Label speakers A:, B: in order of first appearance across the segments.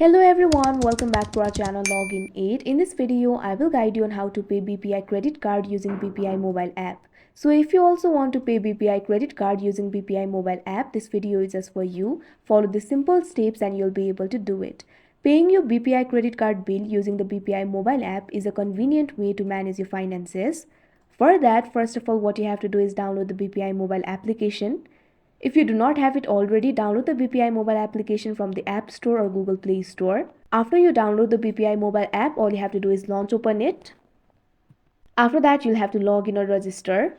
A: Hello everyone, welcome back to our channel Login 8. In this video, I will guide you on how to pay BPI credit card using BPI Mobile App. So if you also want to pay BPI credit card using BPI Mobile App, this video is just for you. Follow the simple steps and you'll be able to do it. Paying your BPI credit card bill using the BPI Mobile App is a convenient way to manage your finances. For that, first of all, what you have to do is download the BPI Mobile application. If you do not have it already, download the BPI mobile application from the App Store or Google Play Store. After you download the BPI mobile app, all you have to do is launch open it. After that, you'll have to log in or register.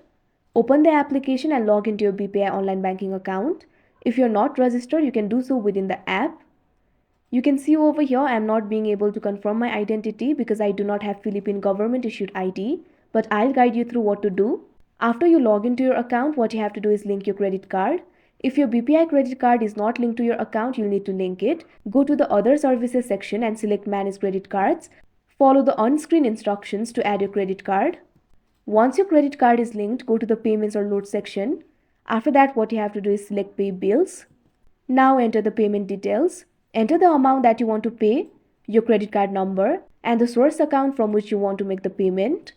A: Open the application and log into your BPI online banking account. If you're not registered, you can do so within the app. You can see over here, I'm not being able to confirm my identity because I do not have Philippine government issued ID, but I'll guide you through what to do. After you log into your account, what you have to do is link your credit card. If your BPI credit card is not linked to your account, you'll need to link it. Go to the Other Services section and select Manage Credit Cards. Follow the on-screen instructions to add your credit card. Once your credit card is linked, go to the Payments or Load section. After that, what you have to do is select Pay Bills. Now enter the payment details. Enter the amount that you want to pay, your credit card number, and the source account from which you want to make the payment.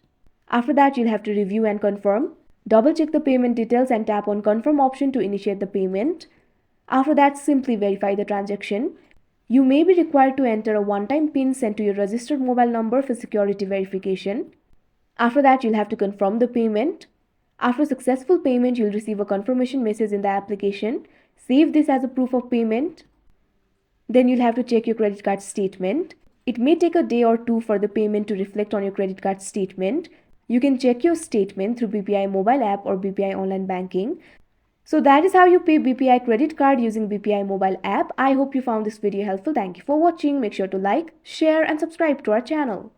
A: After that, you'll have to review and confirm. Double check the payment details and tap on confirm option to initiate the payment. After that, simply verify the transaction. You may be required to enter a one-time PIN sent to your registered mobile number for security verification. After that, you'll have to confirm the payment. After successful payment, you'll receive a confirmation message in the application. Save this as a proof of payment. Then you'll have to check your credit card statement. It may take a day or two for the payment to reflect on your credit card statement. You can check your statement through BPI mobile app or BPI online banking. So that is how you pay BPI credit card using BPI mobile app. I hope you found this video helpful. Thank you for watching. Make sure to like, share and subscribe to our channel.